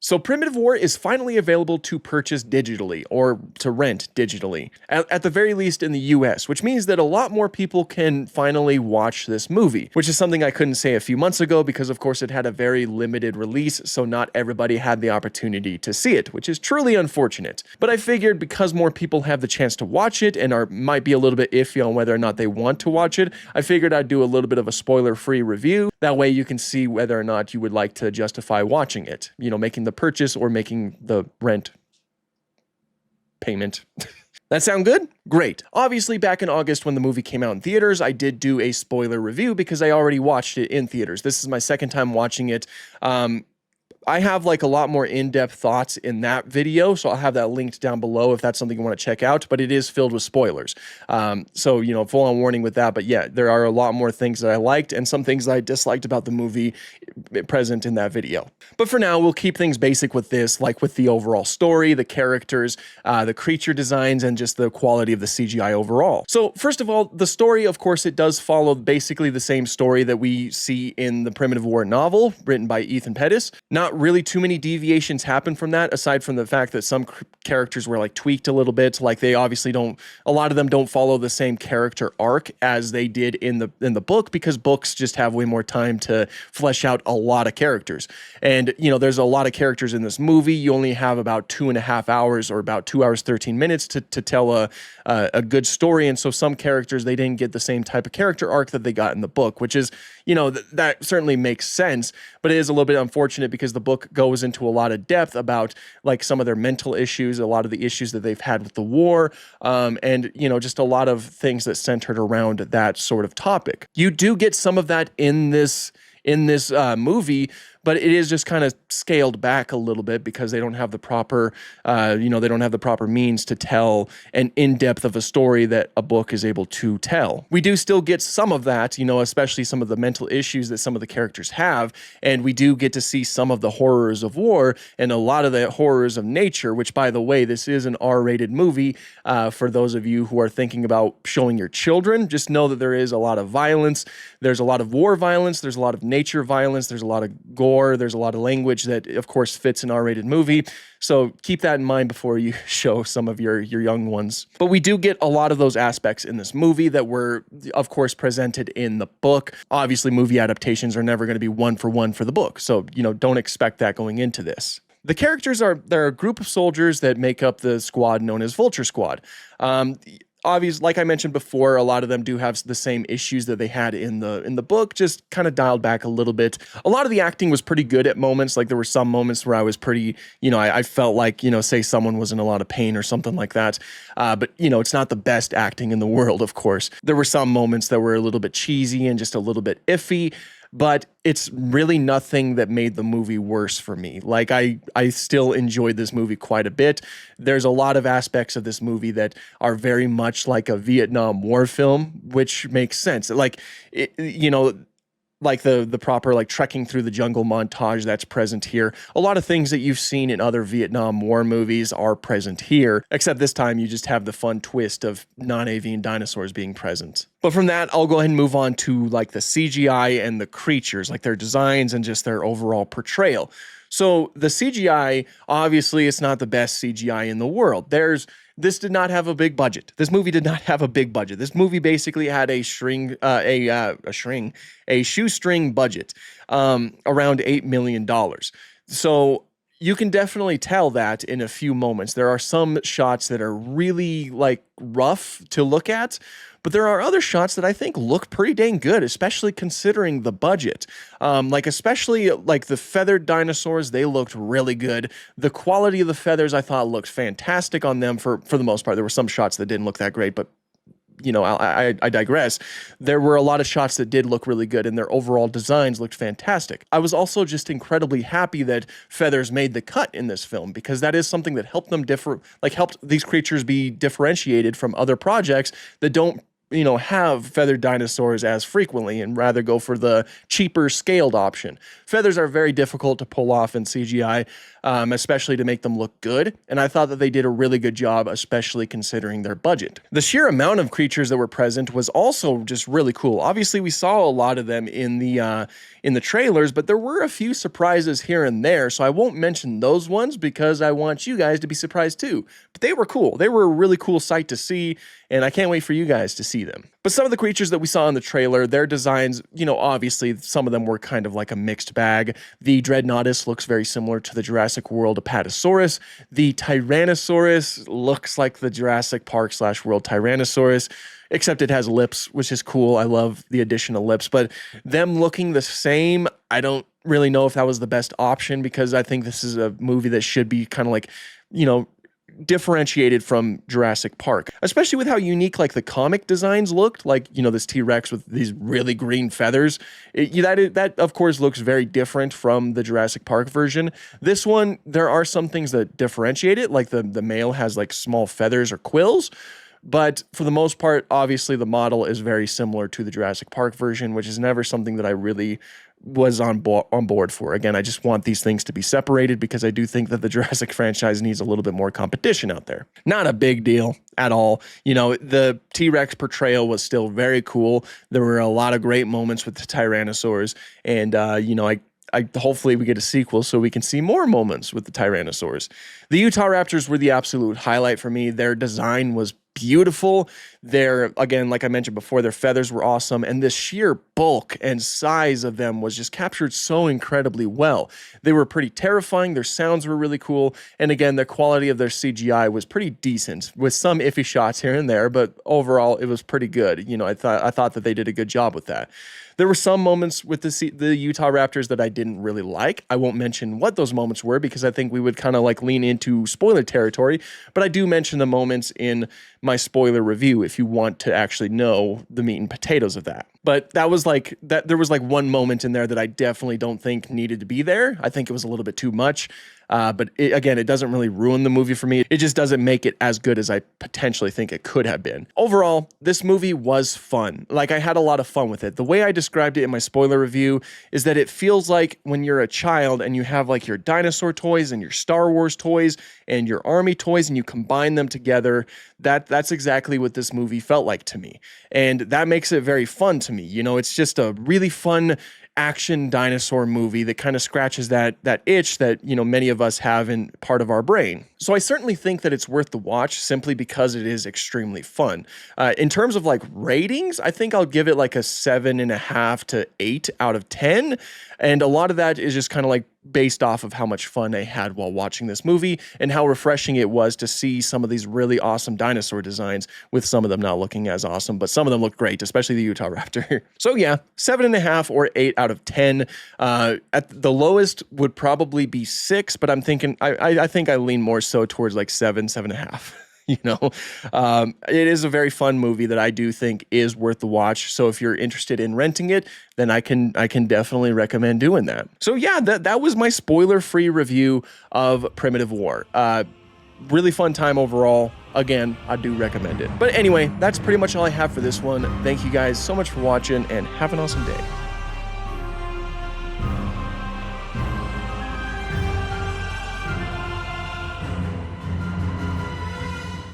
So Primitive War is finally available to purchase digitally or to rent digitally, at the very least in the US, which means that a lot more people can finally watch this movie, which is something I couldn't say a few months ago because of course it had a very limited release, so not everybody had the opportunity to see it, which is truly unfortunate. But I figured because more people have the chance to watch it and might be a little bit iffy on whether or not they want to watch it, I figured I'd do a little bit of a spoiler-free review. That way you can see whether or not you would like to justify watching it, making the purchase or making the rent payment. That sound good? Great. Obviously, back in August when the movie came out in theaters, I did do a spoiler review because I already watched it in theaters. This is my second time watching it. I have like a lot more in-depth thoughts in that video, so I'll have that linked down below if that's something you want to check out, but it is filled with spoilers. So, full on warning with that, but yeah, there are a lot more things that I liked and some things that I disliked about the movie present in that video. But for now, we'll keep things basic with this, like with the overall story, the characters, the creature designs, and just the quality of the CGI overall. So first of all, the story, of course, it does follow basically the same story that we see in the Primitive War novel, written by Ethan Pettis. Not really too many deviations happen from that, aside from the fact that some characters were like tweaked a little bit. Like they obviously a lot of them don't follow the same character arc as they did in the book, because books just have way more time to flesh out a lot of characters. And, there's a lot of characters in this movie. You only have about 2.5 hours or about 2 hours, 13 minutes to tell a good story. And so some characters, they didn't get the same type of character arc that they got in the book, which is, that certainly makes sense, but it is a little bit unfortunate because the book goes into a lot of depth about like some of their mental issues, a lot of the issues that they've had with the war, and, just a lot of things that centered around that sort of topic. You do get some of that in this movie, but it is just kind of scaled back a little bit because they don't have the proper, they don't have the proper means to tell an in-depth of a story that a book is able to tell. We do still get some of that, especially some of the mental issues that some of the characters have, and we do get to see some of the horrors of war and a lot of the horrors of nature, which, by the way, this is an R-rated movie. For those of you who are thinking about showing your children, just know that there is a lot of violence. There's a lot of war violence. There's a lot of nature violence. There's a lot of gore. There's a lot of language that, of course, fits an R-rated movie. So keep that in mind before you show some of your young ones. But we do get a lot of those aspects in this movie that were, of course, presented in the book. Obviously, movie adaptations are never going to be one for one for the book. So, don't expect that going into this. The characters they're a group of soldiers that make up the squad known as Vulture Squad. Obviously, like I mentioned before, a lot of them do have the same issues that they had in the book, just kind of dialed back a little bit. A lot of the acting was pretty good at moments. Like there were some moments where I was pretty, I felt like, say someone was in a lot of pain or something like that. But, it's not the best acting in the world, of course. There were some moments that were a little bit cheesy and just a little bit iffy, but it's really nothing that made the movie worse for me. Like I still enjoyed this movie quite a bit. There's a lot of aspects of this movie that are very much like a Vietnam War film, which makes sense. Like, like the proper like trekking through the jungle montage that's present here. A lot of things that you've seen in other Vietnam War movies are present here, except this time you just have the fun twist of non-avian dinosaurs being present. But from that, I'll go ahead and move on to like the CGI and the creatures, like their designs and just their overall portrayal. So the CGI, obviously, it's not the best CGI in the world. This did not have a big budget. This movie did not have a big budget. This movie basically had a shoestring budget, around $8 million. So you can definitely tell that in a few moments. There are some shots that are really like rough to look at, but there are other shots that I think look pretty dang good, especially considering the budget. Especially the feathered dinosaurs, they looked really good. The quality of the feathers I thought looked fantastic on them for the most part. There were some shots that didn't look that great, but I digress. There were a lot of shots that did look really good and their overall designs looked fantastic. I was also just incredibly happy that feathers made the cut in this film, because that is something that helped them helped these creatures be differentiated from other projects that don't have feathered dinosaurs as frequently and rather go for the cheaper scaled option. Feathers are very difficult to pull off in CGI, especially to make them look good, and I thought that they did a really good job, especially considering their budget. The sheer amount of creatures that were present was also just really cool. Obviously, we saw a lot of them in the trailers, but there were a few surprises here and there, so I won't mention those ones because I want you guys to be surprised too. But they were cool. They were a really cool sight to see, and I can't wait for you guys to see them. But some of the creatures that we saw in the trailer, their designs, obviously some of them were kind of like a mixed bag. The Dreadnoughtus looks very similar to the Jurassic World Apatosaurus. The Tyrannosaurus looks like the Jurassic Park / World Tyrannosaurus, except it has lips, which is cool. I love the addition of lips, but them looking the same, I don't really know if that was the best option, because I think this is a movie that should be kind of like, differentiated from Jurassic Park, especially with how unique like the comic designs looked, like this T-Rex with these really green feathers. That of course looks very different from the Jurassic Park version. This one, there are some things that differentiate it, like the male has like small feathers or quills. But for the most part, obviously the model is very similar to the Jurassic Park version, which is never something that I really was on board for. Again, I just want these things to be separated because I do think that the Jurassic franchise needs a little bit more competition out there. Not a big deal at all. The T-Rex portrayal was still very cool. There were a lot of great moments with the Tyrannosaurs, and hopefully we get a sequel so we can see more moments with the Tyrannosaurs. The Utah Raptors were the absolute highlight for me. Their design was beautiful. Again, like I mentioned before, their feathers were awesome, and the sheer bulk and size of them was just captured so incredibly well. They were pretty terrifying, their sounds were really cool, and again, the quality of their CGI was pretty decent, with some iffy shots here and there, but overall, it was pretty good. I thought that they did a good job with that. There were some moments with the Utah Raptors that I didn't really like. I won't mention what those moments were because I think we would kind of like lean into spoiler territory, but I do mention the moments in my spoiler review if you want to actually know the meat and potatoes of that. But there was like one moment in there that I definitely don't think needed to be there. I think it was a little bit too much. But again, it doesn't really ruin the movie for me. It just doesn't make it as good as I potentially think it could have been. Overall, this movie was fun. Like, I had a lot of fun with it. The way I described it in my spoiler review is that it feels like when you're a child and you have like your dinosaur toys and your Star Wars toys and your army toys and you combine them together, that's exactly what this movie felt like to me. And that makes it very fun to me. It's just a really fun action dinosaur movie that kind of scratches that itch that many of us have in part of our brain. So I certainly think that it's worth the watch simply because it is extremely fun. In terms of like ratings, I think I'll give it like a 7.5 to 8 out of 10. And a lot of that is just kind of like based off of how much fun I had while watching this movie and how refreshing it was to see some of these really awesome dinosaur designs, with some of them not looking as awesome, but some of them look great, especially the Utah Raptor. So yeah, 7.5 or 8 out of 10. At the lowest would probably be 6, but I'm thinking, I think I lean more so towards like 7.5. It is a very fun movie that I do think is worth the watch. So if you're interested in renting it, then I can definitely recommend doing that. So yeah, that was my spoiler-free review of Primitive War. Really fun time overall. Again, I do recommend it. But anyway, that's pretty much all I have for this one. Thank you guys so much for watching, and have an awesome day.